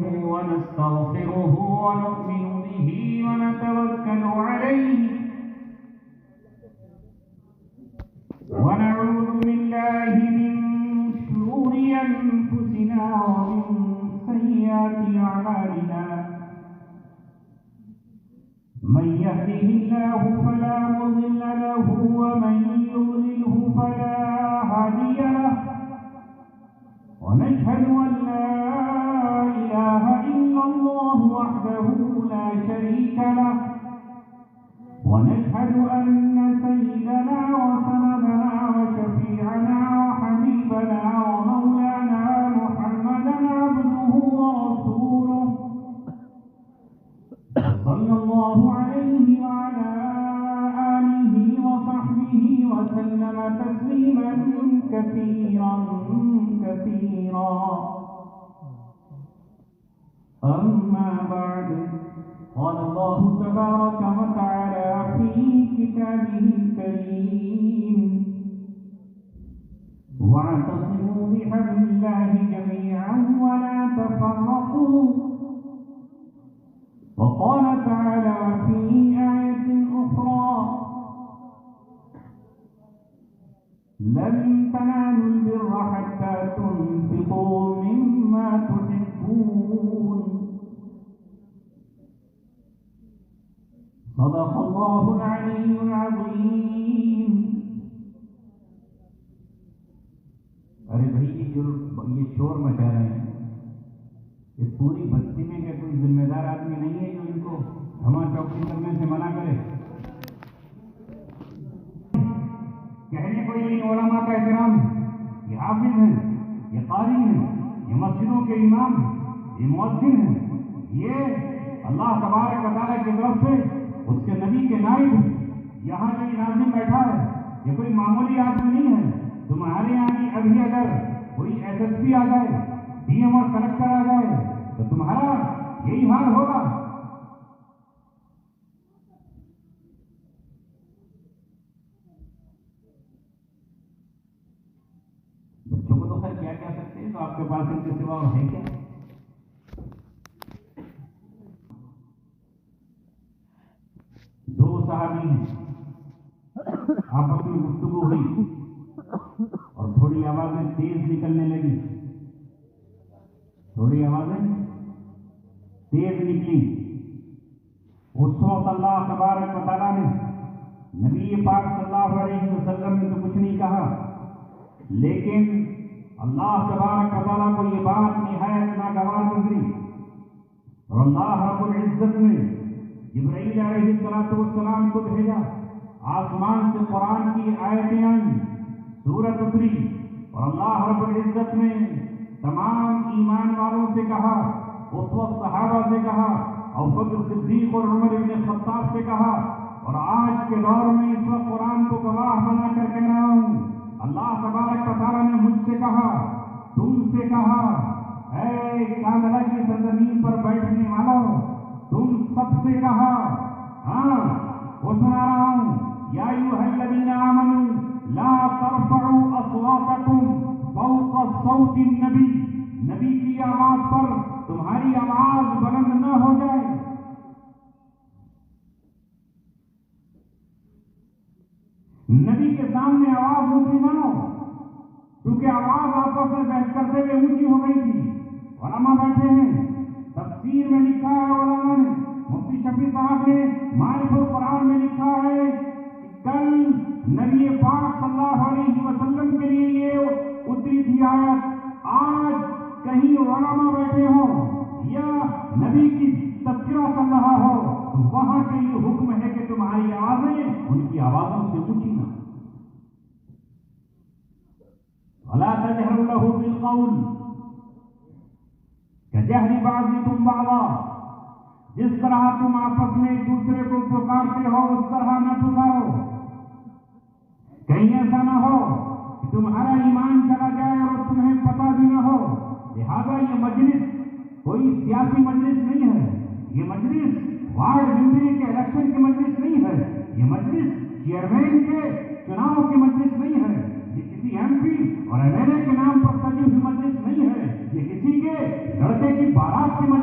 ونستغفره ونؤمن به ونتوكل عليه ونعوذ بالله من شرور أنفسنا ومن سيئات أعمالنا من يهده الله فلا مضل له ومن يضلله فلا هادي له ونشهد أن لا إله إلا الله وحده لا شريك له ونشهد أن سيدنا وسندنا وشفيعنا وحبيبنا ومولانا محمدا عبده ورسوله صلى الله عليه وعلى آله وصحبه وسلم تسليما كثيرا كثيرا أما بعد قال الله تبارك وتعالى في كتابه الكريم واعتصموا بحبل الله جميعا ولا تفرقوا وقال تعالى في آية أخرى لن تنالوا البر حتى تنفقوا مما تحبون صدق الله العلي العظيم. ارے بھائی یہ شور مچا رہے ہیں، اس پوری بستی میں کیا کوئی ذمہ دار آدمی نہیں ہے جو ان کو دھما چوکی کرنے سے منع کرے؟ کہنے کو یہ علماء کا احترام ہے، یہ حافظ ہیں، یہ قاری ہیں، یہ مسجدوں کے امام ہیں، یہ مؤذن ہیں، یہ اللہ تبارک و تعالیٰ کی طرف سے اس کے نبی کے نائب ہیں. یہاں جو ناظم بیٹھا ہے یہ کوئی معمولی آدمی نہیں ہے. تمہارے یہاں بھی ابھی اگر کوئی ایس ایس پی آ جائے، ڈی ایم اور کلکٹر آ جائے تو تمہارا یہی حال ہوگا. بچوں کو تو خیر کیا کہہ سکتے ہیں، تو آپ کے پاس ان کے سوا اور ہے کیا؟ دو صحابی ہیں، آپس میں گفتگو ہوئی اور تھوڑی آوازیں تیز نکلنے لگی، تھوڑی آوازیں تیز نکلی. اس وقت اللہ تبارک و تعالیٰ نے نبی پاک صلی اللہ علیہ وسلم نے تو کچھ نہیں کہا، لیکن اللہ تبارک و تعالیٰ کو یہ بات نہایت ناگوار گزری اور اللہ رب العزت نے جبرائیل علیہ السلام کو بھیجا. آسمان سے قرآن کی آیتیں آئیں، سورت اتری اور اللہ رب العزت نے تمام ایمان والوں سے کہا، اس وقت صحابہ سے کہا، ابوبکر صدیق اور عمر بن خطاب سے کہا، اور آج کے دور میں اس وقت قرآن کو گواہ بنا کر کہہ رہا ہوں، اللہ تبارک و تعالیٰ نے مجھ سے کہا، تم سے کہا، اے کاملہ کی سرزمین پر بیٹھنے والوں، تم سب سے کہا. ہاں وہ سنا رہا ہوں، یا ایھا الذین آمنوا لا ترفعوا اصواتکم فوق صوت النبی، نبی کی آواز پر تمہاری آواز بلند نہ ہو جائے. نبی کے سامنے آواز اونچی نہ ہو، کیونکہ آواز آپس میں بحث کرتے ہوئے اونچی ہو گئی تھی. علماء بیٹھے ہیں، تفسیر میں لکھا ہے علماء نے، مفتی شفیع صاحب نے معارف القرآن میں لکھا ہے کہ کل نبی پاک صلی اللہ علیہ وسلم کے لیے یہ اتری تھی آیت. آج کہیں علماء بیٹھے ہوں یا نبی کی تذکرہ چل رہا ہو تو وہاں کے یہ حکم ہے کہ تمہاری آوازیں ان کی آوازوں سے اونچی نہ. وَلَا تَجْهَرُوا لَهُ بِالْقَوْلِ كَجَهْرِ بَعْضِكُمْ بَعْضًا، جس طرح تم آپس میں ایک دوسرے کو پکارتے ہو اس طرح نہ پکارو. کہیں ایسا نہ ہو کہ تمہارا ایمان چلا جائے اور تمہیں پتہ بھی نہ ہو. لہذا یہ مجلس کوئی سیاسی مجلس نہیں ہے، یہ مجلس وارڈ ممبری کے الیکشن کی مجلس نہیں ہے، یہ مجلس چیئرمین کے چناؤ کی مجلس نہیں ہے، یہ کسی ایم پی اور ایم ایل اے کے نام پر سجی ہوئی مجلس نہیں ہے، یہ کسی کے لڑکے کی بارات کی مجلس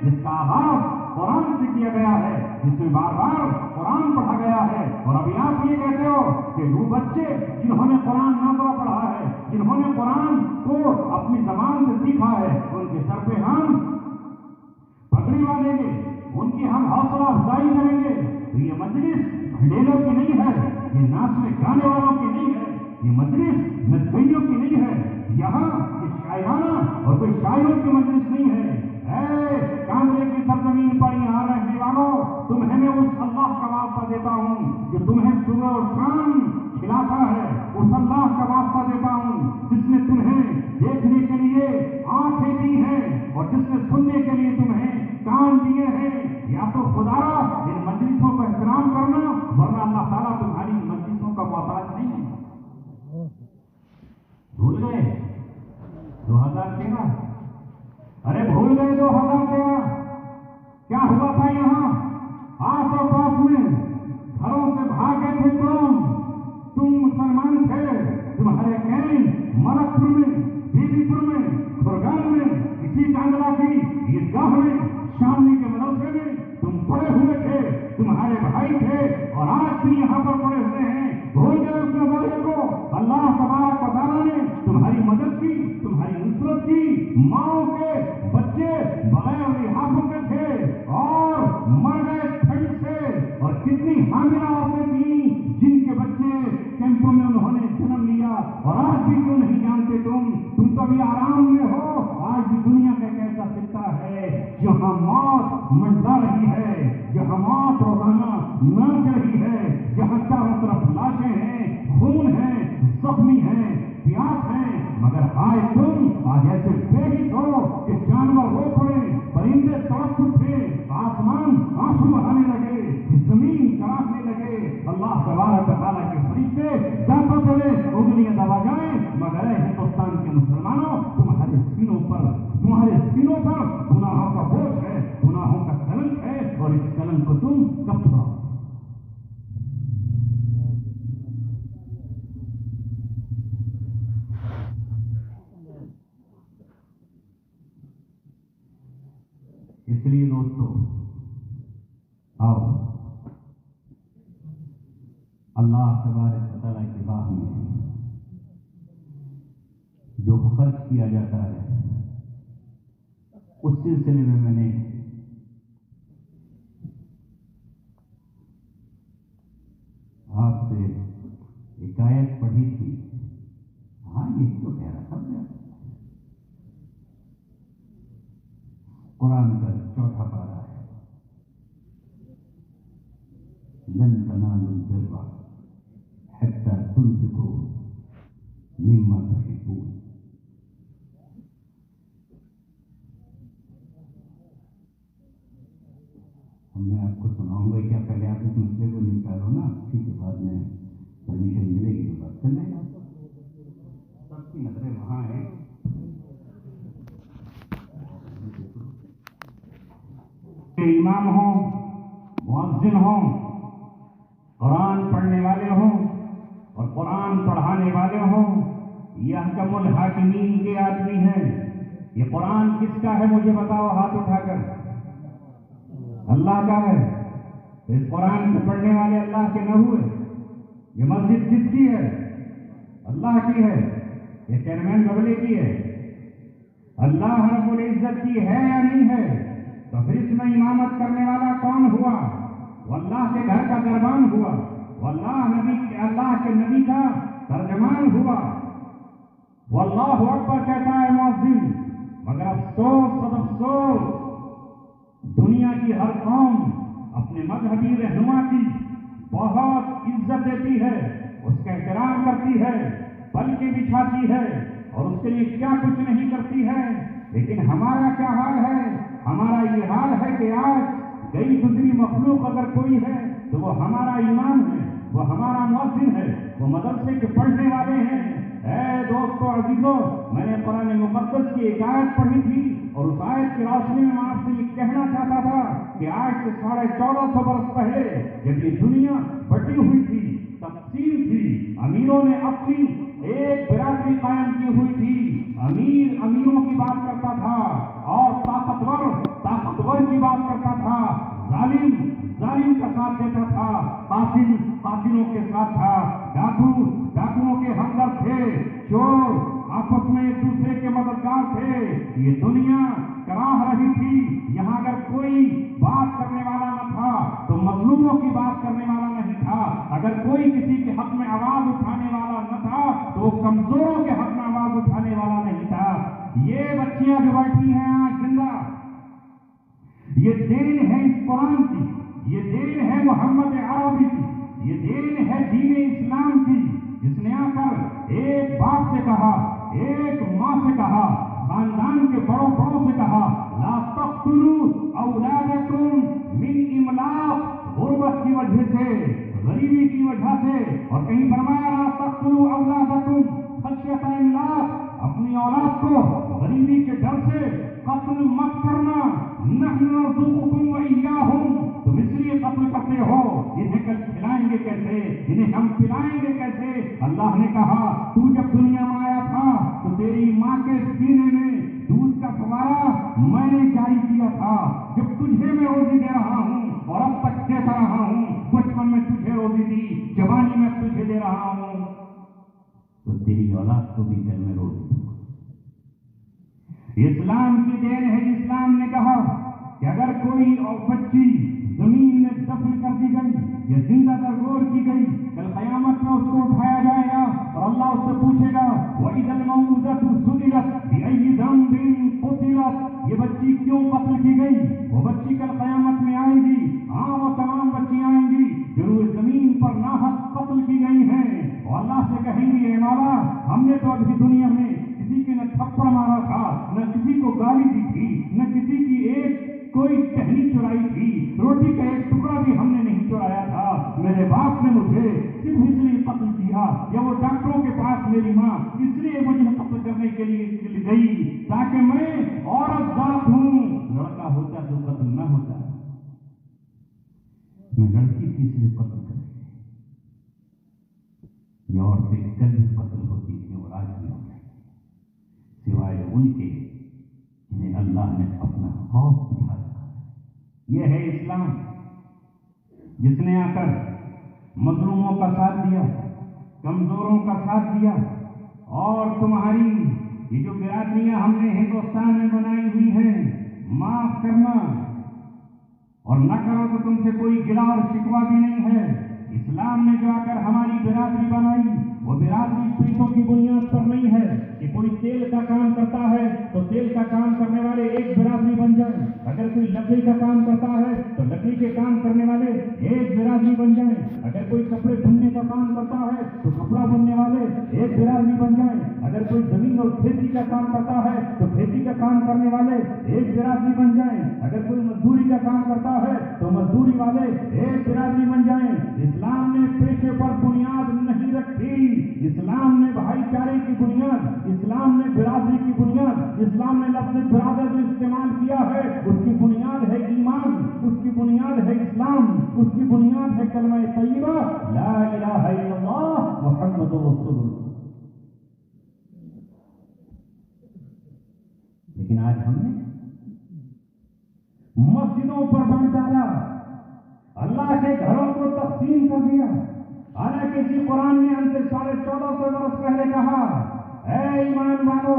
جس کا آغاز قرآن سے کیا گیا ہے، جس میں بار بار قرآن پڑھا گیا ہے، اور ابھی آپ یہ کہتے ہو کہ وہ بچے جنہوں نے قرآن نہ پڑھا ہے، جنہوں نے قرآن کو اپنی زبان سے سیکھا ہے، ان کے سر پہ ہم پگڑی باندھیں گے، ان کی ہم حوصلہ افزائی کریں گے۔ تو یہ مجلس بھنڈیلوں کی نہیں ہے، یہ ناچنے گانے والوں کی نہیں ہے، یہ مجلس نچوئیوں کی نہیں ہے، یہاں یہ شاعرانہ اور کوئی شاعروں کی مجلس نہیں ہے۔ اے کانگڑے کی سرزمین پر یہاں رہنے والوں، تمہیں میں اس اللہ کا واسطہ دیتا ہوں جو تمہیں صبح اور شام کھلاتا ہے، اس اللہ کا واسطہ دیتا ہوں جس نے تمہیں دیکھنے کے لیے آنکھیں دی ہیں اور جس نے سننے کے لیے تمہیں کان دیے ہیں۔ یا تو خدا ان مجلسوں کو احترام کرنا، ورنہ اللہ تعالیٰ تمہاری مجلسوں کا محتاج نہیں ہے۔ بھول گئے 2013؟ ارے بھول گئے 2013 کیا ہوا تھا؟ یہاں آس اور پاس میں گھروں سے بھاگے تھے تم مسلمان تھے، تمہارے کہیں ملک پور میں، بی بی پور میں، خرگان میں، کسی کانگڑا کی عیدگاہ میں، شاملی کے مدرسے میں تم پڑے ہوئے تھے، تمہارے بھائی تھے، اور آج بھی یہاں پر پڑے ہوئے ہیں۔ بھول گئے اس نظارے کو؟ اللہ تبارک و تعالیٰ نے تمہاری مدد کی، تمہاری نصرت کی۔ ماؤں کے بچے بغیر لحاظوں کے تھے اور مر گئے ٹھنڈ سے، اور کتنی حاملہ عورتیں تھیں جن کے بچے کیمپوں میں انہوں نے جنم لیا، اور آج بھی کیوں نہیں جانتے تم تو بھی آرام میں ہو۔ آج بھی دنیا کا ایک ایسا خطہ ہے جہاں موت منڈلا رہی ہے، جہاں موت روزانہ ناچ رہی ہے، جہاں چاروں طرف لاشیں ہیں، خون ہے، زخمی ہیں، پیاس ہے، مگر آئے تم آج ایسے بے حس ہو کہ جانور رو پڑے، پرندے تڑپ اٹھے، آسمان آنسو بہانے لگے، زمین کراہنے لگے، اللہ تبارک و تعالیٰ کے فرشتے دانتوں تلے انگلیاں دبا جائیں، مگر اے ہندوستان کے مسلمانوں، تمہارے سینوں پر گناہوں کا بوجھ ہے، گناہوں کا کلنک ہے، اور اس کلنک کو تم کب چھوڑو؟ اس لیے دوستو، آؤ اللہ تبارک و تعالیٰ کی راہ میں جو خرچ کیا جاتا ہے، اس سلسلے میں نے آپ سے ایک آیت پڑھی تھی۔ ہاں یہی تو کہہ رہا تھا میں، قرآن کا 4واں پارہ ہے، لن تنالوا البر حتى تنفقوا مما تحبون۔ میں آپ کو سناؤں گا کیا؟ پہلے آپ اس مسئلے کو نپٹالو نا، پھر کے بعد میں پرمیشن ملے گی تو بات کر لیں گے۔ سب کی نظریں وہاں ہیں۔ امام ہوں، مؤذن ہوں، قرآن پڑھنے والے ہوں اور قرآن پڑھانے والے ہوں، یہ احکم الحاکمین کے آدمی ہیں۔ یہ قرآن کس کا ہے مجھے بتاؤ ہاتھ اٹھا کر؟ اللہ کا ہے۔ اس قرآن کو پڑھنے والے اللہ کے نہ ہوئے؟ یہ مسجد کس کی ہے؟ اللہ کی ہے۔ یہ چیئرمین ببلے کی ہے؟ اللہ رب العزت کی ہے یا نہیں ہے؟ تو پھر اس میں امامت کرنے والا کون ہوا؟ وہ اللہ کے گھر کا دربان ہوا، وہ اللہ کے نبی کا ترجمان ہوا، وہ اللہ اکبر کہتا ہے مؤذن۔ مگر افسوس سب افسوس، دنیا کی ہر قوم اپنے مذہبی رہنما کی بہت عزت دیتی ہے، اس کا احترام کرتی ہے، پلکیں بچھاتی ہے، اور اس کے لیے کیا کچھ نہیں کرتی ہے۔ لیکن ہمارا کیا حال ہے؟ ہمارا یہ حال ہے کہ آج گئی گزری مخلوق اگر کوئی ہے تو وہ ہمارا امام ہے، وہ ہمارا مؤذن ہے، وہ مدرسے کے پڑھنے والے ہیں۔ اے دوستو عزیزو، میں نے قرآن مقدس کی ایک آیت پڑھی تھی، اور اس آیت کی روشنی میں آپ سے یہ کہنا چاہتا تھا کہ آج سے 1450 برس پہلے جب یہ دنیا بٹی ہوئی تھی، تقسیم تھی، امیروں نے اپنی ایک برادری قائم کی ہوئی تھی، امیر امیروں کی بات کرتا تھا، اور طاقتور کی بات کرتا تھا، ظالم ظالم کا ساتھ دیتا تھا، قاتل قاتلوں کے ساتھ تھا، ڈاکو ڈاکوؤں کے ہمدرد تھے، چور آپس میں ایک دوسرے کے مددگار تھے۔ یہ دنیا کراہ رہی تھی، یہاں اگر کوئی بات کرنے والا نہ تھا تو مظلوموں کی بات کرنے والا نہیں تھا، اگر کوئی کسی کے حق میں آواز اٹھانے والا نہ تھا تو وہ کمزوروں کے حق میں آواز اٹھانے والا نہیں تھا۔ یہ بچیاں جو بیٹھی ہیں آج زندہ، یہ دین ہے اس قرآن کی، یہ دین ہے محمد عربی کی، یہ دین ہے دین اسلام کی، جس نے آ کر ایک باپ سے کہا، ایک ماں سے کہا، خاندان کے بڑوں سے کہا، لا تقتلوا اولادکم من املاق، غربت کی وجہ سے، غریبی کی وجہ سے، اور کہیں فرمایا لا تقتلوا اولادکم خشیۃ املاق، اپنی اولاد کو غریبی کے ڈر سے قتل مت کرنا، نحن نرزقکم وإیاہم، تم اس لیے قتل کرتے ہو، انہیں کل کھلائیں گے کیسے، انہیں ہم پلائیں گے کیسے؟ اللہ نے کہا تو جب دنیا میں آیا تھا تو تیری ماں کے سینے میں دودھ کا فوارہ میں نے جاری کیا تھا، جب تجھے میں روزی دے رہا ہوں اور اب تک دیتا رہا ہوں، بچپن میں تجھے روزی دی، جوانی میں تجھے دے رہا ہوں، تو تیری اولاد کو بھی کل میں روزی دوں۔ اسلام کی دین ہے، اسلام نے کہا کہ اگر کوئی بچی زمین میں دفن کر دی گئی یا زندہ درگور کی گئی، کل قیامت میں اس کو اٹھایا جائے گا اور اللہ اس سے پوچھے گا وَإِذَا الْمَوْءُودَةُ سُئِلَتْ بِأَيِّ ذَنبٍ قُتِلَتْ، یہ بچی کیوں قتل کی گئی؟ وہ بچی کل قیامت میں آئے گی، ہاں وہ تمام بچیاں آئیں گی جو روئے زمین پر ناحق قتل کی گئی ہیں، اور اللہ سے کہیں گی اے مولا ہم نے تو ابھی دنیا میں کسی کے نہ تھپڑ مارا تھا، نہ کسی کو گالی دی تھی، نہ کسی کی ایک کوئی ٹہنی چرائی تھی، روٹی کا ایک ٹکڑا بھی ہم نے نہیں چرایا تھا، میرے باپ نے مجھے صرف اس لیے قتل کیا، یا وہ ڈاکٹروں کے پاس میری ماں اس لیے مجھے قتل کرنے کے لیے گئی تاکہ میں عورت ذات ہوں، لڑکا ہوتا تو قتل نہ ہوتا، میں لڑکی تھی اس لیے قتل کر دی، یہ عورتیں کل بھی قتل ہوتی تھیں اور آج بھی ہو گئی، سوائے ان کے جنہیں اللہ نے اپنا خوف بٹھا رکھا ہے۔ یہ ہے اسلام، جس نے آ کر مظلوموں کا ساتھ دیا، کمزوروں کا ساتھ دیا، اور تمہاری یہ جو برادریاں ہم نے ہندوستان میں بنائی ہوئی ہیں، معاف کرنا اور نہ کرو تو تم سے کوئی گلا اور شکوہ بھی نہیں ہے۔ اسلام نے جو آ کر ہماری برادری بنائی، وہ برادری پیسوں کی بنیاد پر نہیں ہے کہ کوئی تیل کا کام کرتا ہے تو تیل کا کام کرنے والے ایک برادری بن جائیں، اگر کوئی لکڑی کا کام کرتا ہے تو لکڑی کے کام کرنے والے ایک برادری بن جائیں، اگر کوئی کپڑے بننے کا کام کرتا ہے تو کپڑا بننے والے ایک برادری بن جائیں، اگر کوئی زمین اور کھیتی کا کام کرتا ہے تو کھیتی کا کام کرنے والے ایک برادری بن جائیں، اگر کوئی مزدوری کا کام کرتا ہے تو مزدوری والے ایک برادری بن جائیں۔ اسلام نے پیشے پر بنیاد نہیں رکھی، اسلام نے بھائی چارے کی بنیاد، اسلام نے برادری کی بنیاد، اسلام نے لفظ برادر جو استعمال کیا ہے اس کی بنیاد ہے ایمان، اس کی بنیاد ہے اسلام، اس کی بنیاد ہے کلمہ طیبہ لا الہ الا اللہ محمد رسول اللہ۔ لیکن آج ہم نے مسجدوں پر بانٹ ڈالا، اللہ کے گھروں کو تقسیم کر دیا، حالانکہ اسی قرآن نے ہم سے 1450 برس پہلے کہا اے ایمان والو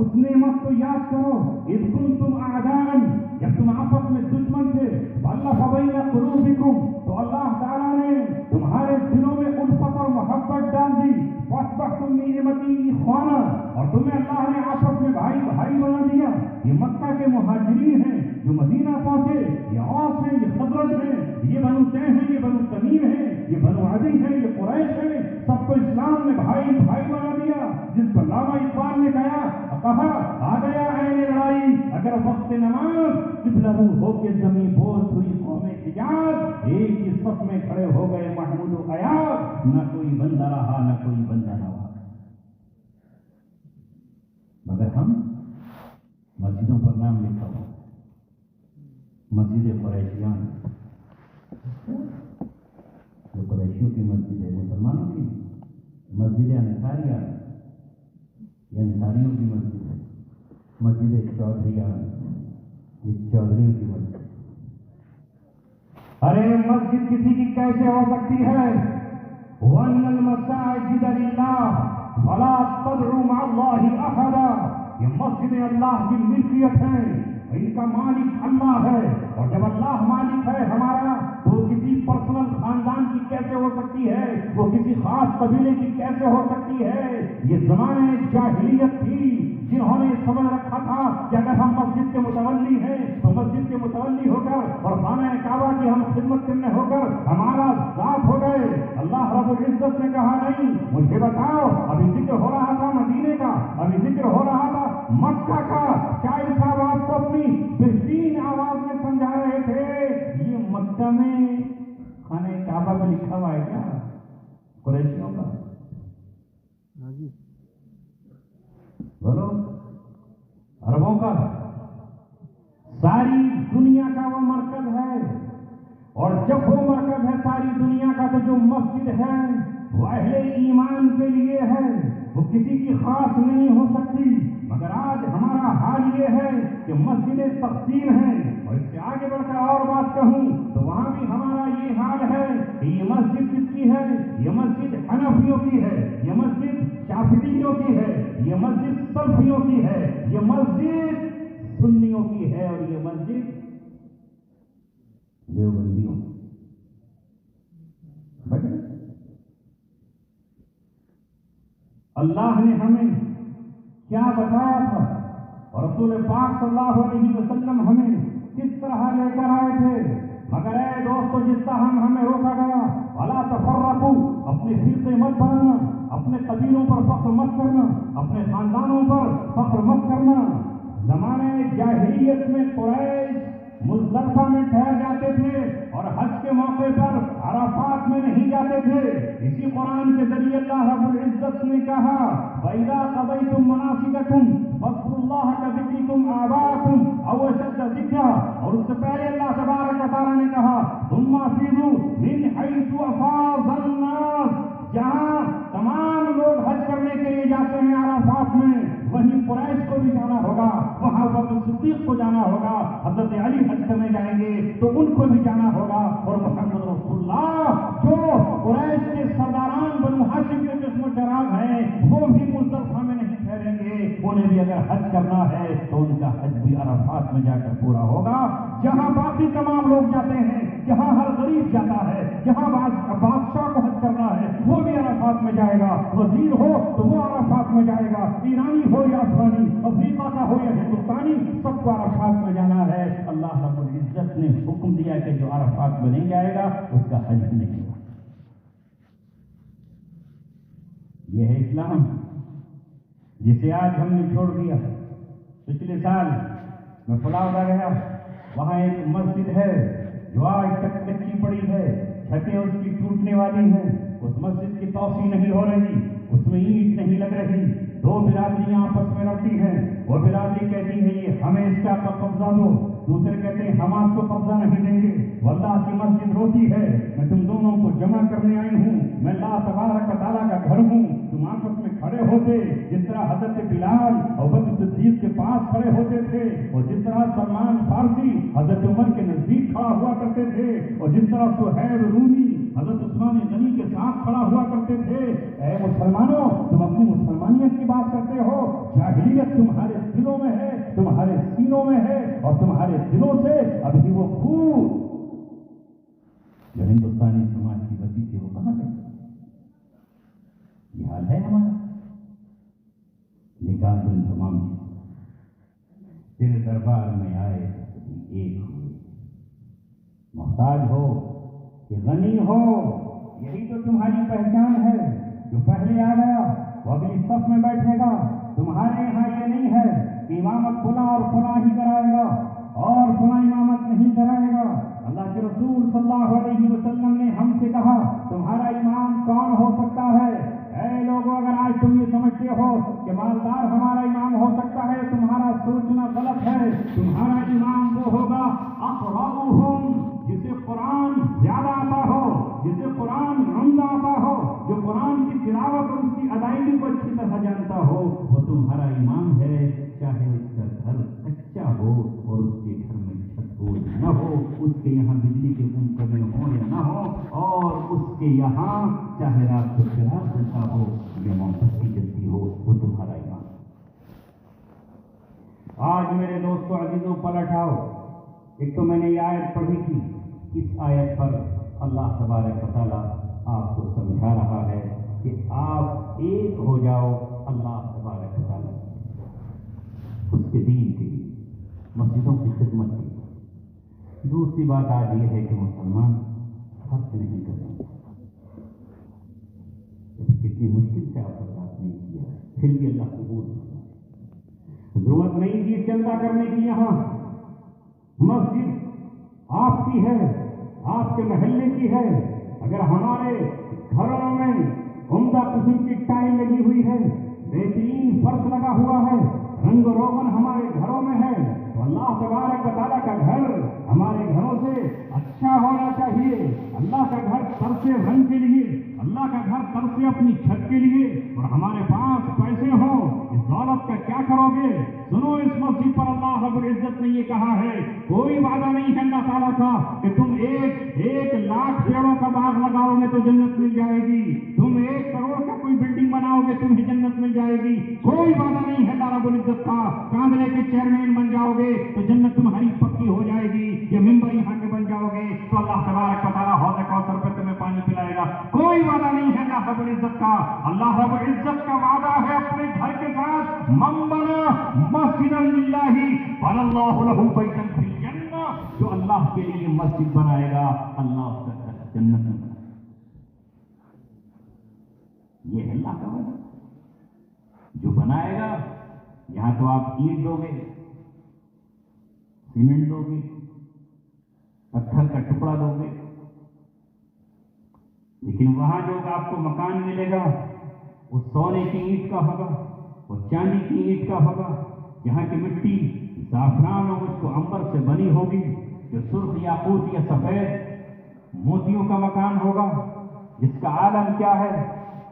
اس نعمت کو یاد کرو اذ کنتم اعداء، جب تم آپس میں دشمن تھے، فالف بین قلوبکم، تو اللہ تعالیٰ نے تمہارے دلوں میں الفت اور محبت ڈال دی، فاصبحتم بنعمتہ اخوانا، اور تمہیں اللہ نے آپس میں بھائی بھائی بنا دیا۔ یہ مکہ کے مہاجرین ہیں جو مدینہ پہنچے، یہ اوس ہیں، یہ خزرج ہیں، یہ بنو تیم ہیں، یہ بنو تمیم ہیں، یہ بنو عدی ہیں، یہ قریش ہیں، سب کو اسلام نے بھائی بھائی بنا دیا، جس کو علامہ اقبال نے کہا آ گیا عین لڑائی اگر وقت نماز، قبلہ رو ہو کے زمین بوس ہوئی قوم حجاز، ایک ہی صف میں کھڑے ہو گئے محمود و ایاز، نہ کوئی بندہ رہا نہ کوئی بندہ رہا۔ مگر ہم مسجدوں پر نام لکھا ہوا مسجد قریشیان، جو قریشیوں کی مسجد ہے، مسلمانوں کی مسجد انصاریہ، یہ انصاریوں کی مسجد ہے، مسجد چودھریان، یہ چودھریوں کی مسجد، ارے مسجد کسی کی کیسے ہو سکتی ہے؟ وَأَنَّ الْمَسَاجِدَ لِلَّهِ فَلَا تَدْعُوا مَعَ اللَّهِ أَحَدًا، یہ مسجدیں اللہ کی ملکیت ہیں، ان کا مالک اللہ ہے، اور جب اللہ مالک ہے ہمارا تو کسی پرسنل خاندان کی کیسے ہو سکتی ہے؟ وہ کسی خاص قبیلے کی کیسے ہو سکتی ہے؟ یہ زمانے جاہلیت تھی جنہوں نے سمجھ رکھا تھا کہ اگر ہم مسجد کے متولی ہیں تو مسجد کے متولی ہو کر اور خانہ کعبہ کی ہم خدمت کرنے ہو کر ہمارا ذات ہو گئے۔ اللہ رب العزت نے کہا نہیں، مجھے بتاؤ، ابھی ذکر ہو رہا تھا مدینے کا، ابھی ذکر ہو رہا تھا مکہ کا، شاعر صاحب آپ کو اپنی بہترین آواز میں سمجھا رہے تھے، یہ مکہ میں خانہ کعبہ میں لکھا ہوا ہے کیا قریشیوں کا؟ بولو، عربوں کا؟ ساری دنیا کا وہ مرکز ہے، اور جب وہ مرکز ہے ساری دنیا کا تو جو مسجد ہے وہ اہل ایمان کے لیے ہے، وہ کسی کی خاص نہیں ہو سکتی۔ مگر آج ہمارا حال یہ ہے کہ مسجدیں تقسیم ہیں، اور اس سے آگے بڑھ کر اور بات کہوں تو وہاں بھی ہمارا یہ حال ہے کہ یہ مسجد کس کی ہے؟ یہ مسجد حنفیوں کی ہے، یہ مسجد شافعیوں کی ہے، یہ مسجد سلفیوں کی ہے، یہ مسجد سنیوں کی ہے، اور یہ مسجد دیوبندیوں کی۔ اللہ نے ہمیں کیا بتایا تھا اور رسول پاک صلی اللہ علیہ وسلم ہمیں کس طرح لے کر آئے تھے؟ مگر اے دوستو، جس طرح ہمیں روکا گیا، وَلَا تَفَرَّقُوا، اپنے فرقے مت بنانا، اپنے قبیلوں پر فخر مت کرنا، اپنے خاندانوں پر فخر مت کرنا۔ زمانے جاہلیت میں قریش مزدلفہ میں ٹھہر جاتے تھے اور حج کے موقع پر عرفات میں نہیں جاتے تھے۔ اسی قرآن کے ذریعے اللہ رب العزت نے کہا وَإِذَا قَضَيْتُم مَّنَاسِكَكُمْ فاذكروا اللَّهَ كَذِكْرِكُمْ آبَاءَكُمْ أَوْ أَشَدَّ ذِكْرًا، اور اس سے پہلے اللہ تبارک و تعالیٰ نے کہا ثُمَّ أَفِيضُوا مِنْ حَيْثُ أَفَاضَ النَّاسُ، جہاں تمام لوگ حج کرنے کے لیے جاتے ہیں عرفات میں، وہیں قریش کو بھی جانا ہوگا، وہاں بکر صدیق کو جانا ہوگا، حضرت علی حج کرنے جائیں گے تو ان کو بھی جانا ہوگا، اور محمد رسول اللہ جو قریش کے سرداران بنو ہاشم کے چشم و چراغ ہیں وہ بھی مزدلفہ میں نہیں ٹھہریں گے، انہیں بھی اگر حج کرنا ہے تو ان کا حج بھی عرفات میں جا کر پورا ہوگا۔ جہاں باقی تمام لوگ جاتے ہیں، جہاں ہر غریب جاتا ہے، جہاں بادشاہ کو حج کرنا ہے وہ بھی عرفات میں جائے گا، وزیر ہو تو وہ عرفات میں جائے گا، ایرانی ہو یا افغانی، افریقہ کا ہو یا ہندوستانی، سب کو عرفات میں جانا ہے۔ اللہ رب العزت نے حکم دیا کہ جو عرفات میں نہیں جائے گا اس کا حج بھی نہیں ہوگا۔ یہ ہے اسلام جسے آج ہم نے چھوڑ دیا۔ پچھلے سال میں فلاوڈا گیا، وہاں ایک مسجد ہے جو آج تک کچی پڑی ہے، چھتیں اس کی ٹوٹنے والی ہیں، اس مسجد کی توسیع نہیں ہو رہی، اس میں اینٹ نہیں لگ رہی، دو برادریاں آپس میں لڑتی ہیں، وہ برادری کہتی ہے یہ ہمیں اس کا قبضہ دو، دوسرے کہتے ہیں ہم آپ کو قبضہ نہیں دیں گے، واللہ کی مسجد روتی ہے، میں تم دونوں کو جمع کرنے آئی ہوں، میں اللہ تبارک و تعالیٰ کا گھر ہوں، تم آپس میں کھڑے ہوتے جس طرح حضرت بلال اور بکر صدیق کے پاس کھڑے ہوتے تھے، اور جس طرح سلمان فارسی حضرت عمر کے نزدیک کھڑا ہوا کرتے تھے، اور جس طرح سہیل رومی حضرت عثمان غنی کے ساتھ کھڑا ہوا کرتے تھے۔ اے مسلمانوں، تم اپنی مسلمانیت کی بات کرتے ہو، جاہلیت تمہارے دلوں میں ہے، تمہارے سینوں میں ہے، اور تمہارے دلوں سے ابھی وہ پھول جو ہندوستانی سماج کی بسی تھی وہ کہاں گئی؟ یہ حال ہے ہمارا۔ نکال دو تمام تیرے دربار میں آئے ایک ہوئے، محتاج ہو کہ غنی ہو، یہی تو تمہاری پہچان ہے۔ جو پہلے آ گیا وہ اگلی صف میں بیٹھے گا۔ تمہارے یہاں یہ نہیں ہے کہ امامت فلاں اور فلاں ہی کرائے گا اور فلاں امامت نہیں کرائے گا۔ اللہ کے رسول صلی اللہ علیہ وسلم نے ہم سے کہا تمہارا امام کون ہو سکتا ہے؟ اے لوگوں، اگر آج تم یہ سمجھتے ہو کہ مالدار ہمارا امام ہو سکتا ہے، تمہارا سوچنا غلط ہے۔ تمہارا امام وہ ہوگا اقرأہم، جسے قرآن زیادہ آتا ہو، جسے قرآن عمدہ آتا ہو، جو قرآن کی تلاوت اور اس کی ادائیگی کو اچھی طرح جانتا ہو، وہ تمہارا امام ہے، چاہے اس کا گھر کچا ہو اور اس کے گھر میں چھت بوجھ نہ ہو، اس کے یہاں بجلی کے کمیں ہو یا نہ ہو، اور اس کے یہاں چاہے رات کو چراغ جلتا ہو یا موم بتی جلتی ہو، وہ تمہارا ایمان۔ آج میرے دوستو عزیزوں پلٹ آؤ، ایک تو میں نے یہ آیت پڑھی تھی، اس آیت پر اللہ تبارک و تعالیٰ آپ کو سمجھا رہا ہے کہ آپ ایک ہو جاؤ اللہ تبارک و تعالیٰ اس کے دین کے لیے، مسجدوں کی خدمت کے لیے۔ دوسری بات آج یہ ہے کہ مسلمان فرق نہیں کر رہے، کتنی مشکل سے آپ پر بات نہیں کیا ہے، پھر بھی اللہ قبول کرتا ہے۔ ضرورت نہیں تھی چندہ کرنے کی، یہاں مسجد آپ کی ہے، آپ کے محلے کی ہے۔ اگر ہمارے گھروں میں عمدہ قسم کی ٹائل لگی ہوئی ہے، بہترین فرش لگا ہوا ہے، رنگ و روغن ہمارے گھروں میں ہے، تو اللہ تبارک و تعالیٰ کا گھر ہمارے گھروں سے اچھا ہونا چاہیے۔ اللہ کا گھر ترسے رنگ کے لیے، اللہ کا گھر ترسے اپنی چھت کے لیے، اور ہمارے پاس پیسے ہوں، اس دولت کا کیا کرو گے؟ سنو، اس مسجد پر اللہ رب العزت نے یہ کہا ہے، کوئی وعدہ نہیں ہے اللہ تعالیٰ کا کہ تم ایک لاکھ پیڑوں کا باغ لگاؤ گے تو جنت مل جائے گی، تم 1 کروڑ کا کوئی بلڈنگ بناؤ گے تمہیں جنت مل جائے گی۔ کوئی وعدہ نہیں ہے اللہ رب العزت کا، کاندلے کے چیئرمین بن جاؤ گے تو جنت تمہاری پکی ہو جائے گی، یا ممبر یہاں کے بن جاؤ گے تو اللہ تبارک و تعالیٰ حوض کوثر پہ تمہیں پانی پلائے گا۔ کوئی وعدہ نہیں ہے اللہ رب العزت کا۔ اللہ رب العزت کا وعدہ ہے اپنے گھر کے ساتھ، من بنا مسجدا للہ بنى اللہ لہ بیتا فی الجنہ، جو اللہ کے لیے مسجد بنائے گا اللہ اس کا گھر جنت میں بنائے گا۔ یہ ہے اللہ کا وعدہ، جو بنائے گا۔ یہاں تو آپ اینٹ دو گے، سیمنٹ دو گے، پتھر کا ٹکڑا دو گے، لیکن وہاں جو آپ کو مکان ملے گا وہ سونے کی اینٹ کا ہوگا، وہ چاندی کی اینٹ کا ہوگا، یہاں کی مٹی زعفران اور اس کو عنبر سے بنی ہوگی، جو سرخ یاقوت یا سفید موتیوں کا مکان ہوگا، جس کا عالم کیا ہے،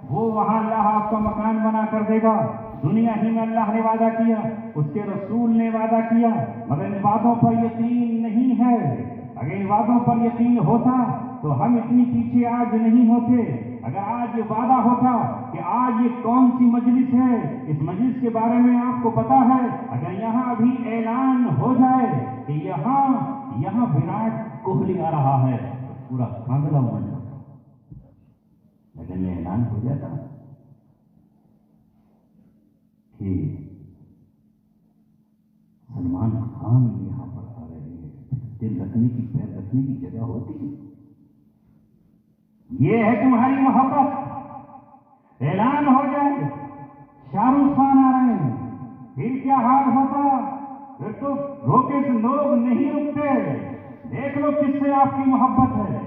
وہ وہاں اللہ آپ کا مکان بنا کر دے گا۔ دنیا ہی میں اللہ نے وعدہ کیا، اس کے رسول نے وعدہ کیا، مگر ان باتوں پر یقین نہیں ہے۔ اگر ان وعدوں پر یقین ہوتا تو ہم اتنی پیچھے آج نہیں ہوتے۔ اگر آج یہ وعدہ ہوتا کہ آج یہ کون سی مجلس ہے، اس مجلس کے بارے میں آپ کو پتا ہے، اگر یہاں ابھی اعلان ہو جائے کہ یہاں وراٹ کوہلی آ رہا ہے تو پورا کاندلا بن جاتا۔ اگر یہ اعلان ہو جاتا کہ سلمان خان یہاں پر آ رہے ہیں، دل رکھنے کی، پیر رکھنے کی جگہ ہوتی ہے۔ یہ ہے تمہاری محبت۔ اعلان ہو جائے شاہ رخ خان آ رہے ہیں، پھر کیا حال ہوتا؟ پھر تو روکے سے لوگ نہیں رکتے۔ دیکھ لو کس سے آپ کی محبت ہے،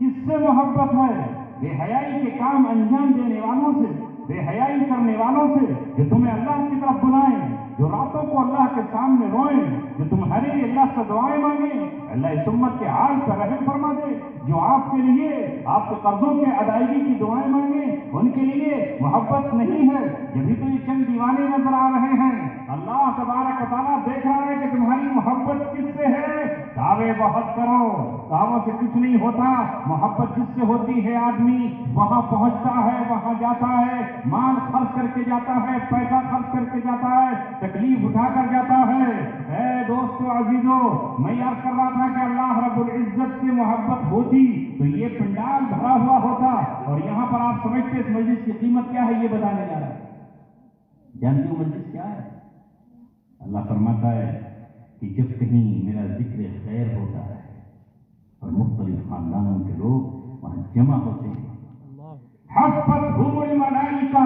کس سے محبت ہے؟ بے حیائی کے کام انجام دینے والوں سے، بے حیائی کرنے والوں سے، جو تمہیں اللہ کی طرف بلائیں، جو راتوں کو اللہ کے سامنے روئیں، جو تمہارے لیے اللہ سے دعائیں مانگیں، اللہ اس امت کے حال پر رحم فرما دے، جو آپ کے لیے آپ کے قرضوں کے ادائیگی کی دعائیں مانگیں، ان کے لیے محبت نہیں ہے۔ جبھی تو یہ چند دیوانے نظر آ رہے ہیں۔ اللہ تبارک و تعالیٰ دیکھ رہا ہے کہ تمہاری محبت کس سے ہے۔ دعوے بہت کرو، دعووں سے کچھ نہیں ہوتا۔ محبت جس سے ہوتی ہے آدمی وہاں پہنچتا ہے، وہاں جاتا ہے، مال خرچ کر کے جاتا ہے، پیسہ خرچ کر کے جاتا ہے، تکلیف اٹھا کر جاتا ہے۔ اے دوستو عزیزو، میں عرض کر رہا تھا کہ اللہ رب العزت سے محبت ہوتی تو یہ پنڈال بھرا ہوا ہوتا، اور یہاں پر آپ سمجھتے اس مجلس کی قیمت کیا ہے، یہ بتانے جا رہا ہے۔ جانتے ہو مجلس کیا ہے؟ اللہ فرماتا ہے کہ جب کہیں میرا ذکر خیر ہوتا ہے اور مختلف خاندانوں کے لوگ وہاں جمع ہوتے ہیں، حفظتہم الملائکہ،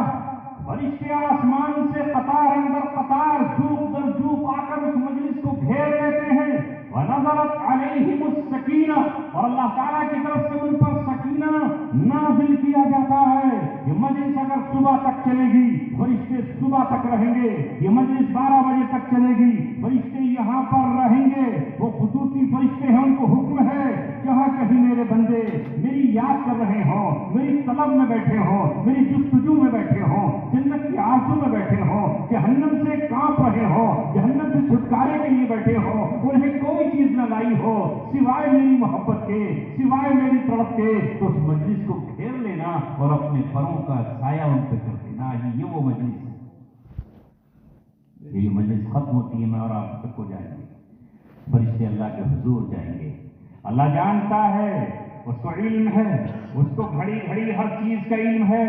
فرشتے آسمان سے قطار اندر قطار، جوق در جوق آ کر اس مجلس کو گھیر لیتے ہیں۔ وَنَزَلَتْ عَلَيْهِمُ السَّكِینَةُ، اور اللہ تعالیٰ کی طرف سے ان پر سکینہ نازل کیا جاتا ہے۔ یہ مجلس اگر صبح تک چلے گی، فرشتے صبح تک رہیں گے۔ یہ مجلس 12 بجے تک چلے گی، فرشتے یہاں پر رہیں گے۔ وہ خصوصی فرشتے ہیں، ان کو حکم ہے جہاں کہیں میرے بندے میری یاد کر رہے ہوں، میری طلب میں بیٹھے ہوں، میری جستجو میں بیٹھے ہوں، جنت کی آرزو میں بیٹھے ہوں، جہنم سے کانپ رہے ہوں، جہنم سے چھٹکارے کے لیے بیٹھے ہو، انہیں کوئی چیز نہ لائی ہو سوائے میری محبت کے، سوائے میری طرف کے، تو اس مجلس کو گھیر لینا اور اپنے پروں کا سایہ ان پہ کر دینا۔ یہ وہ مجلس ہے، یہ مجلس ختم ہوتی ہے، میں اور آپ تک کو جائیں گے، فرشتے اللہ کے حضور جائیں گے۔ اللہ جانتا ہے، اس کو علم ہے، اس کو گھڑی گھڑی ہر چیز کا علم ہے۔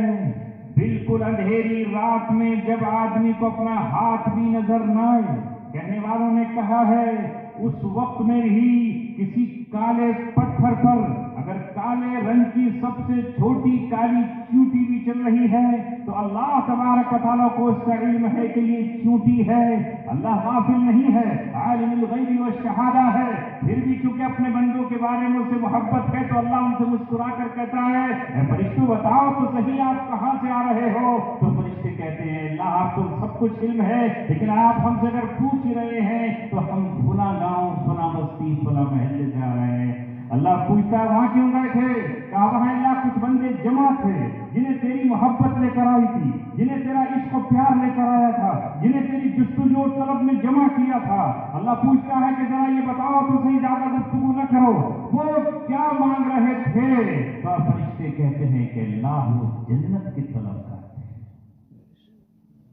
بالکل اندھیری رات میں جب آدمی کو اپنا ہاتھ بھی نظر نہ آئے، کہنے والوں نے کہا ہے اس وقت میں ہی کسی کالے پتھر پر اگر کالے رنگ کی سب سے چھوٹی کالی چیونٹی بھی چل رہی ہے تو اللہ تبارک و تعالیٰ کو اس کا علم ہے کہ یہ چیونٹی ہے۔ اللہ غافل نہیں ہے، عالم الغیب والشہادہ ہے، پھر بھی چونکہ اپنے بندوں کے بارے میں اسے محبت ہے تو اللہ ان سے مسکرا کر کہتا ہے اے فرشتوں بتاؤ تو صحیح آپ کہاں سے آ رہے ہو؟ تو فرشتے کہتے ہیں اللہ آپ کو سب کچھ علم ہے، لیکن آپ ہم سے اگر پوچھ ہی رہے ہیں تو ہم فلاں گاؤں، فلاں بستی، فلاں محلے سے آ رہے ہیں۔ اللہ پوچھتا ہے وہاں کیوں گئے تھے؟ کہا وہاں اللہ کچھ بندے جمع تھے جنہیں تیری محبت لے کر آئی تھی، جنہیں تیرا عشق و پیار لے کر آیا تھا، جنہیں تیری جستجو و طلب میں جمع کیا تھا۔ اللہ پوچھتا ہے کہ ذرا یہ بتاؤ تو صحیح، زیادہ گفتگو نہ کرو، وہ کیا مانگ رہے تھے؟ تو فرشتے کہتے ہیں کہ اللہ وہ جنت کی طلب کرتے ہیں۔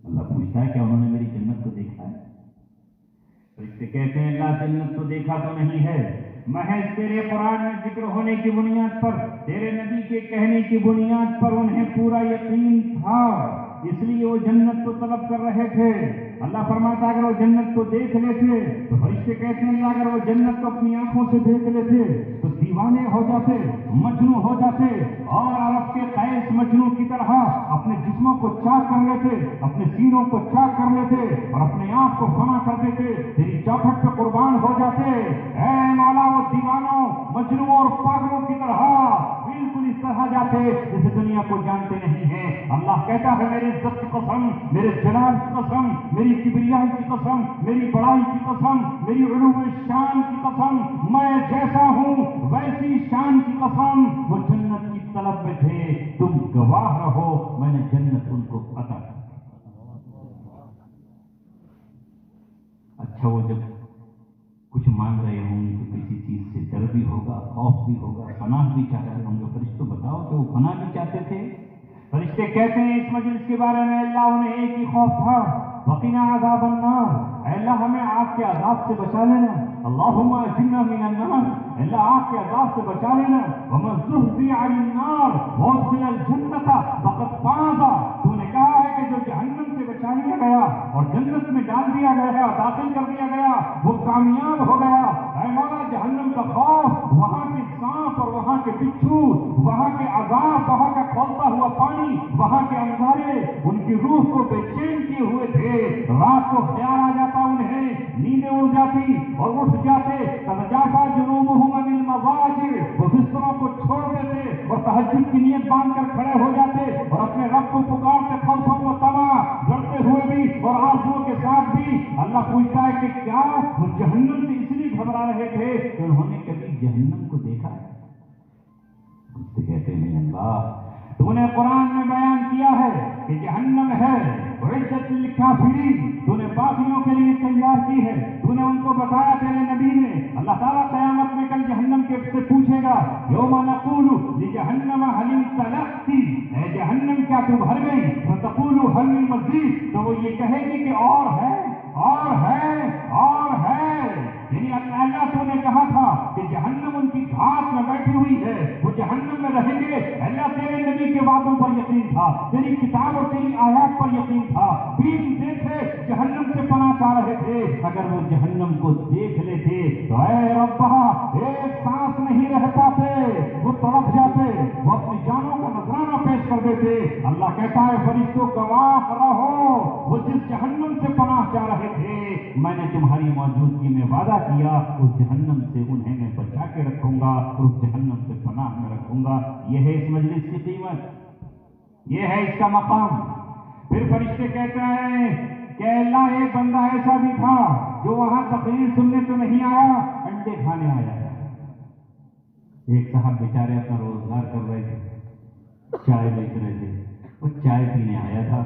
اللہ پوچھتا ہے کیا انہوں نے میری جنت کو دیکھا ہے؟ فرشتے کہتے ہیں اللہ جنت تو دیکھا تو نہیں ہے، محض تیرے قرآن میں ذکر ہونے کی بنیاد پر، تیرے نبی کے کہنے کی بنیاد پر انہیں پورا یقین تھا، اس لیے وہ جنت کو طلب کر رہے تھے۔ اللہ فرماتا اگر وہ جنت کو دیکھ لیتے تو فرشتے کہتے ہیں اگر وہ جنت کو اپنی آنکھوں سے دیکھ لیتے تو دیوانے ہو جاتے، مجنون ہو جاتے، اور عرب کے قیس مجنون کی طرح اپنے جسموں کو چاک کر لیتے، اپنے سینوں کو چاک کر لیتے اور اپنے آپ کو فنا کر دیتے، تیری چوکھٹ پہ قربان ہو جاتے۔ اے مولا وہ دیوانوں، مجنون اور پاگلوں کی طرح بالکل اس طرح جاتے جسے دنیا کو جانتے نہیں ہیں۔ اللہ کہتا ہے میری عزت کی قسم، میرے جلال کی قسم، میری کبریائی کی قسم، میری بڑائی کی قسم، میری علو شان کی قسم، میں جیسا ہوں ویسی شان کی قسم، وہ جنت کی طلب میں تھے، تم گواہ رہو، میں نے جنت ان کو عطا کی۔ اچھا وہ جب کچھ مانگ رہے ہوں گے تو کسی چیز سے ڈر بھی ہوگا، خوف بھی ہوگا، پناہ بھی چاہ رہے ہوں گے، فرشتوں بتاؤ کہ وہ پناہ بھی چاہتے تھے؟ فرشتے کہتے ہیں اس مجلس کے بارے میں اللہ انہیں ایک ہی خوف تھا، وقنا عذاب النار، اے اللہ ہمیں آگ کے عذاب سے بچا لینا، اللہم اجرنا من النار، اللہ آگ کے عذاب سے بچا لینا، ومن زحزح عن النار وادخل الجنۃ فقد فاز، تو نے کہا ہے کہ جو جہنم سے بچا لیا گیا اور جنت میں ڈال دیا گیا، داخل کر دیا گیا، وہ کامیاب ہو گیا۔ اے مولا جہنم کا خوف، وہاں کے سانپ اور وہاں کے بچھو، وہاں کے عذاب، وہاں کا کھولتا ہوا پانی، وہاں کے انگارے ان کی روح کو بے چین کیے ہوئے تھے۔ رات کو خیال آ جاتا انہیں، نیندیں اڑ جاتی اور اٹھ جاتے، تتجافا جنوبہم عن المضاجع، وہ بستروں کو چھوڑ دیتے اور تہجد کی نیت باندھ کر کھڑے ہو جاتے اور اپنے رب کو پکارتے، خوفوں و طمع، ڈرتے ہوئے بھی اور آرزوؤں کے ساتھ بھی۔ اللہ پوچھتا ہے کہ کیا وہ جہنم سے اس لیے گھبرا رہے تھے کہ انہوں نے کبھی جہنم کو دیکھا ہے؟ تو کہتے ہیں اللہ تو نے قرآن میں بیان کیا ہے کہ جہنم ہے اعدت للکافرین، تو نے باغیوں کے لیے تیار کی ہے، تو نے ان کو بتایا تیرے نبی نے۔ اللہ تعالیٰ قیامت میں کل جہنم کے سے پوچھے گا یوم نقول لجہنم هل امتلأت، اے جہنم کیا تو بھر گئی؟ فتقول هل من مزید، تو وہ یہ کہے گی کہ اور ہے، اور ہے، اور ہے۔ یعنی اللہ تو نے کہا تھا کہ جہنم ان کی گھاٹ میں بیٹھی ہوئی ہے، وہ جہنم میں رہیں گے۔ اللہ تیرے نبی کے وعدوں پر یقین تھا، تیری کتاب اور تیری آیات پر یقین تھا، بین دیکھے جہنم سے پناہ چاہ رہے تھے۔ اگر وہ جہنم کو دیکھ لیتے تو اے ربا ایک سانس نہیں رہ پاتے، وہ تڑپ جاتے، وہ اپنی جانوں کا نذرانہ پیش کر دیتے۔ اللہ کہتا ہے فرشتوں گواہ رہو، وہ جس جہنم سے پناہ چاہ رہے تھے میں نے تمہاری موجودگی میں وعدہ کیا اس جہنم سے انہیں میں بچا کے رکھوں گا اور اس جہنم سے پناہ میں رکھوں گا۔ یہ ہے اس مجلس کی قیمت، یہ ہے اس کا مقام۔ پھر فرشتے کہتے ہیں کہ اللہ ایک بندہ ایسا بھی تھا جو وہاں تقریر سننے تو نہیں آیا، انڈے کھانے آیا ہے۔ ایک صاحب بیچارے اپنا روزگار کر رہے تھے، چائے بیچ رہے تھے، وہ چائے پینے آیا تھا،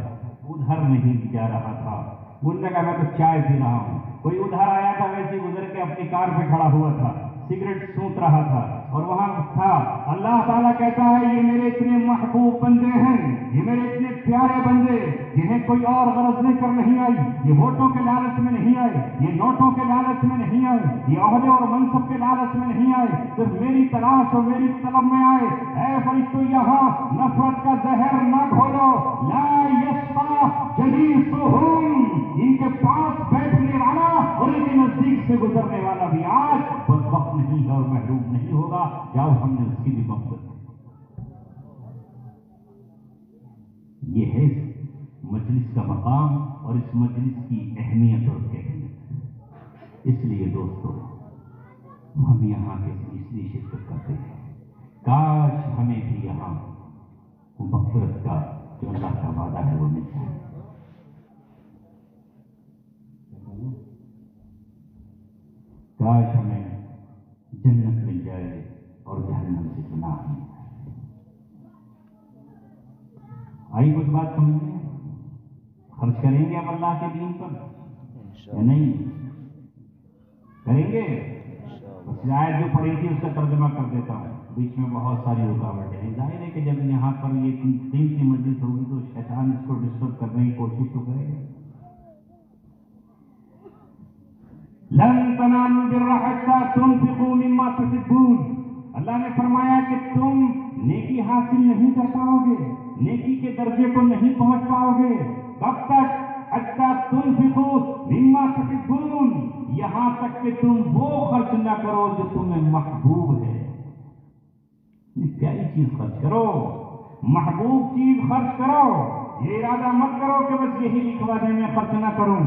ادھر نہیں جا رہا تھا، انہوں نے کہا میں تو چائے پی رہا ہوں. کوئی ادھر آیا تھا ویسے گزر کے اپنی کار پہ کھڑا ہوا تھا, سگریٹ سونت رہا تھا, اور وہاں تھا. اللہ تعالیٰ کہتا ہے یہ میرے اتنے محبوب بندے ہیں, یہ میرے اتنے پیارے بندے جنہیں کوئی اور غرض لے کر نہیں آئی, یہ ووٹوں کے لالچ میں نہیں آئے, یہ نوٹوں کے لالچ میں نہیں آئے, یہ عہدے اور منصب کے لالچ میں نہیں آئے, صرف میری تلاش اور میری طلب میں آئے. اے فرشتوں یہاں نفرت کا زہر نہ گھولو. لا یشفع جلیسہم, ان کے پاس بیٹھنے والا اور ان کے نزدیک سے گزرنے والا بھی آج بدبخت نہیں ہے اور محروم نہیں ہوگا. جاؤ ہم نے اس کی بھی مغفرت. یہ ہے مجلس کا مقام اور اس مجلس کی اہمیت اور کیفیت. اس لیے دوستو ہم یہاں کے اس لیے شرکت کرتے ہیں. کاش ہمیں بھی یہاں مغفرت کا جو اللہ کا وعدہ ہے وہ مل جائے. کاش ہمیں جنت مل جائے اور جہنم سے گناہ مل جائے. آئی کچھ بات سمجھ میں؟ خرچ کریں گے اب اللہ کے دین پر یا نہیں کریں گے؟ بس آیت جو پڑھی تھی اس کا ترجمہ کر دیتا ہوں. بیچ میں بہت ساری رکاوٹیں ہیں. ظاہر ہے کہ جب یہاں پر یہ دین کی مجلس ہوگی تو شیطان اس کو ڈسٹرب کرنے کی کوشش تو کرے گا. لن تنالوا البر حتى تنفقوا مما تحبون. اللہ نے فرمایا کہ تم نیکی حاصل نہیں کر پاؤ گے, نیکی کے درجے کو نہیں پہنچ پاؤ گے. کب تک؟ حتى تنفقوا مما تحبون, یہاں تک کہ تم وہ خرچ نہ کرو جو تمہیں محبوب ہے. پیاری چیز خرچ کرو, محبوب چیز خرچ کرو. یہ ارادہ مت کرو کہ بس یہی لکھوا دیں میں خرچ نہ کروں.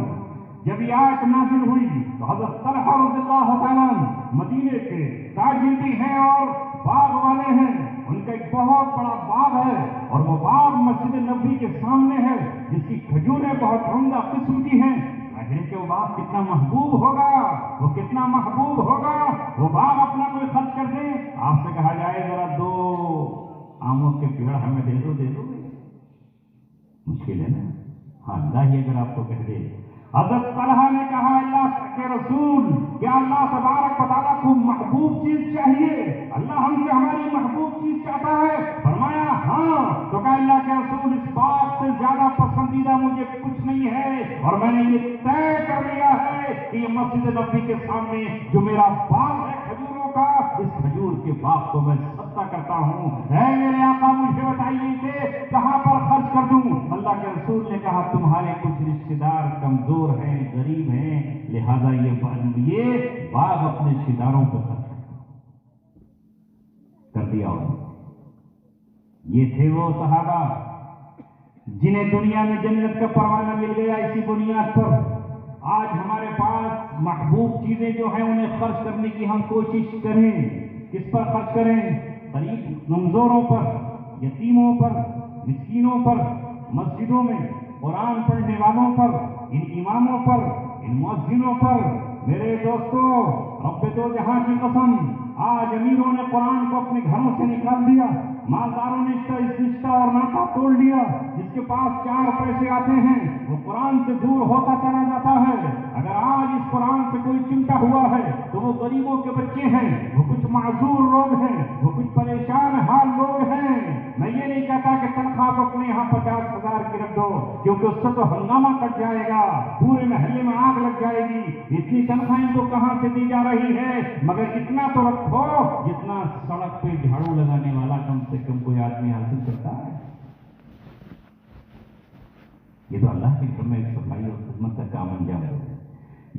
جب یہ آیت نازل ہوئی تو حضرت طلحہ رضی اللہ تعالیٰ مدینے کے تاجر بھی ہیں اور باغ والے ہیں. ان کا ایک بہت بڑا باغ ہے اور وہ باغ مسجد نبوی کے سامنے ہے جس کی کھجوریں بہت عمدہ قسم کی ہیں. کہ وہ باغ کتنا محبوب ہوگا, وہ کتنا محبوب ہوگا. وہ باغ اپنا کوئی خرچ کر دے, آپ سے کہا جائے ذرا 2 آموں کے پیڑ ہمیں دے دو, مشکل ہے نا. ہاں اللہ ہی اگر آپ کو کہہ دے. حضرت طلحہ نے کہا اللہ کے رسول, کیا اللہ تبارک و تعالیٰ کو محبوب چیز چاہیے؟ اللہ ہم سے ہماری محبوب چیز چاہتا ہے. فرمایا ہاں. تو کہا اللہ کے رسول اس بات سے زیادہ پسندیدہ مجھے کچھ نہیں ہے, اور میں نے یہ طے کر لیا ہے کہ یہ مسجد نبوی کے سامنے جو میرا باغ ہے کھجوروں کا, اس کھجور کے باغ کو میں صدقہ کرتا ہوں. اے میرے آقا مجھے بتائیے کہ کہاں پر خرچ کر دوں؟ اللہ کے رسول نے کہا تمہارے کچھ رشتے دار کمزور ہیں, غریب ہیں, لہذا یہ باغ اپنے رشتے داروں کو خرچ کر دیا. یہ تھے وہ صحابہ جنہیں دنیا میں جنت کا پروانہ مل گیا اسی بنیاد پر. آج ہمارے پاس محبوب چیزیں جو ہیں انہیں خرچ کرنے کی ہم کوشش کریں. کس پر خرچ کریں؟ غریب کمزوروں پر, یتیموں پر, مسکینوں پر, مسجدوں میں قرآن پڑھنے والوں پر, ان اماموں پر, ان مؤذنوں پر. میرے دوستو رب دو جہاں کی قسم, آج امیروں نے قرآن کو اپنے گھروں سے نکال دیا, مالداروں نے رشتہ اور ناطہ توڑ دیا. جس کے پاس 4 پیسے آتے ہیں وہ قرآن سے دور ہوتا چلا جاتا ہے. اگر آج اس قرآن سے کوئی چمٹا ہوا ہے تو وہ غریبوں کے بچے ہیں, وہ کچھ معذور لوگ ہیں, وہ کچھ پریشان حال لوگ ہیں. میں یہ نہیں کہتا کہ تنخواہ کو اپنے یہاں 50,000 کی رکھ دو, کیونکہ اس سے تو ہنگامہ کٹ جائے گا, پورے محلے میں آگ لگ جائے گی. اتنی تنخواہیں تو کہاں سے دی جا رہی ہے, مگر اتنا تو رکھو جتنا سڑک پہ جھاڑو لگانے والا کم سے کم کوئی آدمی حاصل کرتا ہے. یہ تو اللہ کے گھر میں صفائی اور خدمت کا کام انجام ہے.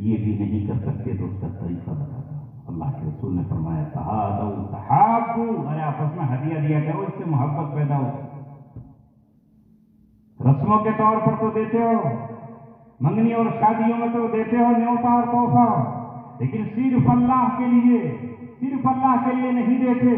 یہ بھی نہیں کر سکتے تو اس کا طریقہ بتا دو. اللہ کے رسول نے فرمایا تحادوا تحابوا, ارے آپس میں ہدیہ دیا کرو, اس سے محبت پیدا ہو. رسموں کے طور پر تو دیتے ہو, منگنی اور شادیوں میں تو دیتے ہو نیوتا اور تحفہ, لیکن صرف اللہ کے لیے نہیں دیتے.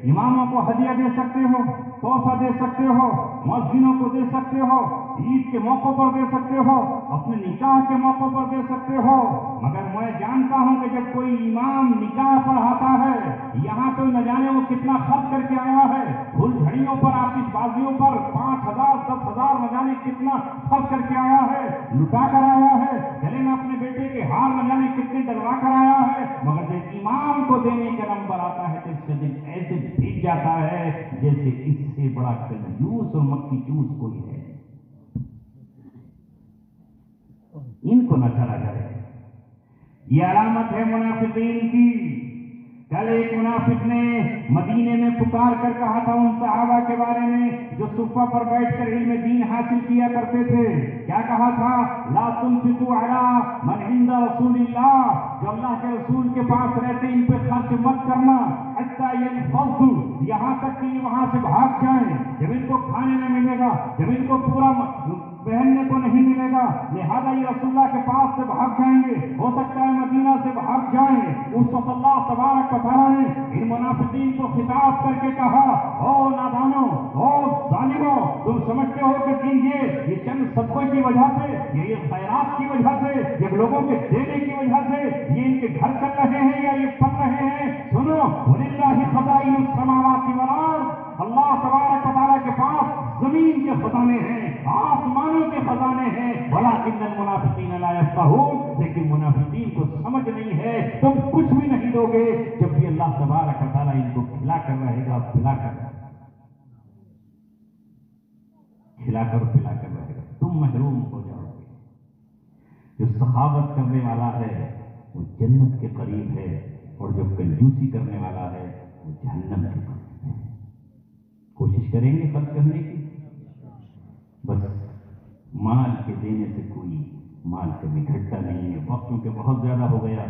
اماموں کو ہدیہ دے سکتے ہو, تحفہ دے سکتے ہو, مؤذنوں کو دے سکتے ہو, عید کے موقع پر دے سکتے ہو, اپنے نکاح کے موقع پر دے سکتے ہو. مگر میں جانتا ہوں کہ جب کوئی امام نکاح پڑھاتا ہے, یہاں تو نہ جانے وہ کتنا خرچ کر کے آیا ہے, پھول جھڑیوں پر, آتش بازیوں پر 5,000 10,000 نہ جانے کتنا خرچ کر کے آیا ہے. لٹا کر آیا ہے، گلے میں اپنے بیٹے کے ہار نہ جانے کتنے ڈلوا کر آیا ہے، مگر جب ایمان کو دینے کا نمبر آتا ہے تو اس کا دل ایسے بھیگ جاتا ہے جیسے اس سے بڑا کنجوس اور مکھی چوس کوئی ہے۔ ان کو نہ چلا جائے، یہ علامت ہے منافقین کی۔ کل ایک منافق نے مدینے میں پکار کر کہا تھا ان صحابہ کے بارے میں جو صفہ پر بیٹھ کر علم دین حاصل کیا کرتے تھے، کیا کہا تھا؟ لا تنفقوا علی من عند رسول اللہ، جو اللہ کے رسول کے پاس رہتے ان پہ خرچ مت کرنا، حتی ينفضوا، یہاں تک کہ وہاں سے بھاگ جائیں، جب ان کو کھانے نہ ملے گا، جب ان کو پورا پہننے کو نہیں ملے گا، لہذا یہ رسول اللہ کے پاس سے بھاگ جائیں گے، ہو سکتا ہے مدینہ سے بھاگ جائیں۔ اس وقت اللہ تبارک و تعالیٰ نے ان منافقین کو خطاب کر کے کہا، او نادانوں، او ظالموں، تم سمجھتے ہو کہ یہ چند صدقوں کی وجہ سے، یہ خیرات کی وجہ سے، یہ لوگوں کے دینے کی وجہ سے یہ ان کے گھر چل رہے ہیں یا یہ پل رہے ہیں؟ سنو، وَلِلَّهِ خَزَائِنُ السَّمَاوَاتِ وَالْأَرْضِ، اللہ تبارک و تعالیٰ کے پاس زمین کے خزانے ہیں، آسمانوں کے خزانے ہیں، وَلَٰكِنَّ الْمُنَافِقِينَ لَا يَفْقَهُونَ، لیکن منافقین کو سمجھ نہیں ہے، تم کچھ بھی نہیں دو گے جب بھی اللہ تبارک و تعالیٰ ان کو کھلا کر رہے گا، پلا کر رہے گا، تم محروم ہو جاؤ گے۔ جو سخاوت کرنے والا ہے وہ جنت کے قریب ہے، اور جو کنجوسی کرنے والا ہے وہ جہنم کے قریب ہے۔ کوشش کریں گے خرچ کرنے کی، بس مال کے دینے سے کوئی مال کبھی گھٹتا نہیں ہے۔ وقت کیونکہ بہت زیادہ ہو گیا،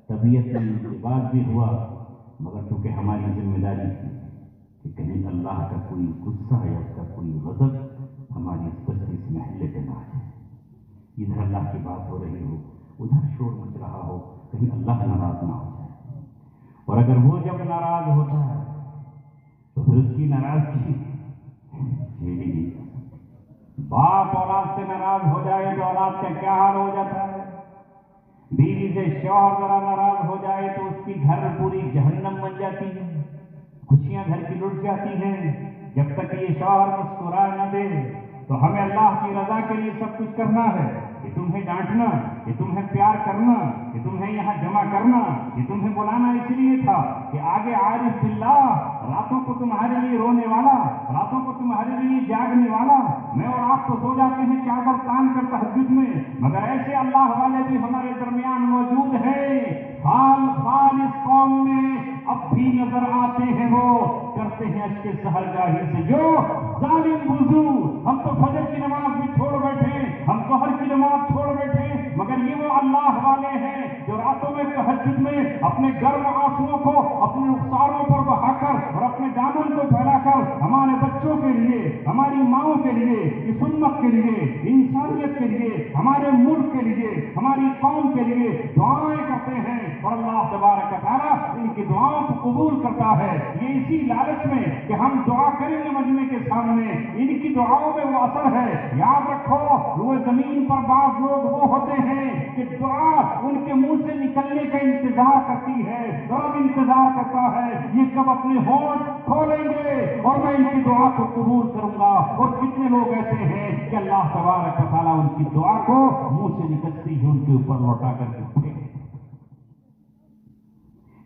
طبیعت میں انتباہ بھی ہوا، مگر چونکہ ہماری ذمہ داری تھی کہ کہیں اللہ کا کوئی غصہ یا اس کا کوئی غضب ہماری اس محلے پہ نہ آ جائے۔ ادھر اللہ کی بات ہو رہی ہو، ادھر شور مچ رہا ہو، کہیں اللہ ناراض نہ ہو جائے۔ اور اگر وہ جب ناراض ہوتا ہے تو پھر اس کی ناراضگی جھیلی نہیں جا سکتی۔ باپ اولاد سے ناراض ہو جائے تو اولاد کا کیا حال ہو جاتا ہے؟ بیوی سے شوہر ذرا ناراض ہو جائے تو اس کی گھر پوری جہنم بن جاتی ہے، خوشیاں گھر کی لٹ جاتی ہیں۔ جب تک یہ شوہر مسکرا نہ دے تو ہمیں اللہ کی رضا کے لیے سب کچھ کرنا ہے، کہ تمہیں ڈانٹنا، کہ تمہیں پیار کرنا، کہ تمہیں یہاں جمع کرنا، کہ تمہیں بلانا اس لیے تھا کہ آگے عارف باللہ، راتوں کو تمہارے لیے رونے والا، راتوں کو تمہارے لیے جاگنے والا، میں اور آپ تو سو جاتے ہیں چادر تان کر تہجد میں، مگر ایسے اللہ والے بھی ہمارے درمیان موجود ہیں۔ خال اس قوم میں اب بھی نظر آتے ہیں، وہ کرتے ہیں اشک سحرگاہی سے جو ظالم وضو۔ ہم تو فجر کی نماز بھی چھوڑ بیٹھے، ہم ظہر کی نماز چھوڑ بیٹھے، مگر یہ وہ اللہ والے ہیں جو راتوں میں تہجد میں اپنے گرم آنسوؤں کو اپنے رخساروں پر بہا کر اور اپنے دامن کو پھیلا کر ہمارے بچوں کے لیے، ہماری ماؤں کے لیے، اس امت کے لیے، انسانیت کے لیے، ہمارے ملک کے لیے، ہماری قوم کے لیے دعائیں کرتے ہیں، اور اللہ تبارک و تعالیٰ ان کی دعاؤں کو قبول کرتا ہے۔ یہ اسی لالچ میں کہ ہم دعا کریں گے مجمع کے سامنے، ان کی دعاؤں میں وہ اثر ہے۔ یاد رکھو، وہ زمین پر بعض لوگ وہ ہوتے ہیں کہ دعا ان کے منہ سے نکلنے کا انتظار کرتی ہے، رب انتظار کرتا ہے یہ کب اپنے ہونٹ کھولیں گے اور میں ان کی دعا کو قبول کروں گا۔ اور کتنے لوگ ایسے ہیں کہ اللہ تبارک و تعالیٰ ان کی دعا کو منہ سے نکلتی ہی ان کے اوپر لوٹا کر کے پھینک دیتا ہے۔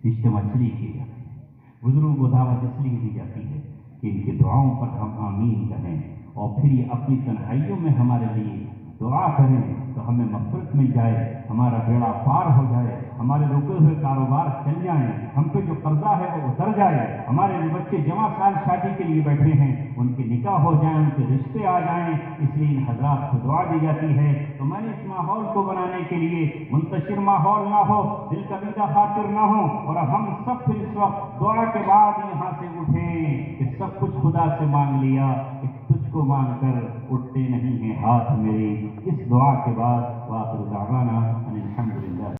اجتماع اس لیے کی جاتی ہے، بزرگوں کو دعوت اس لیے دی جاتی ہے کہ ان کی دعاؤں پر ہم آمین کہیں، اور پھر یہ اپنی تنہائیوں میں ہمارے لیے دعا کریں تو ہمیں مغفرت مل جائے، ہمارا بیڑا پار ہو جائے، ہمارے رکے ہوئے کاروبار چل جائیں، ہم پہ جو قرضہ ہے وہ اتر جائے، ہمارے بچے جمع سال شادی کے لیے بیٹھے ہیں ان کے نکاح ہو جائیں، ان کے رشتے آ جائیں، اس لیے ان حضرات کو دعا دی جاتی ہے۔ تو میں نے اس ماحول کو بنانے کے لیے منتشر ماحول نہ ہو، دل کبیدہ خاطر نہ ہو، اور ہم سب پھر اس وقت دعا کے بعد یہاں سے اٹھیں کہ سب کچھ خدا سے مانگ لیا، تجھ کو مانگ کر اٹھتے نہیں ہیں ہاتھ میرے۔ اس دعا کے بعد وآخر دعوانا ان الحمدللہ۔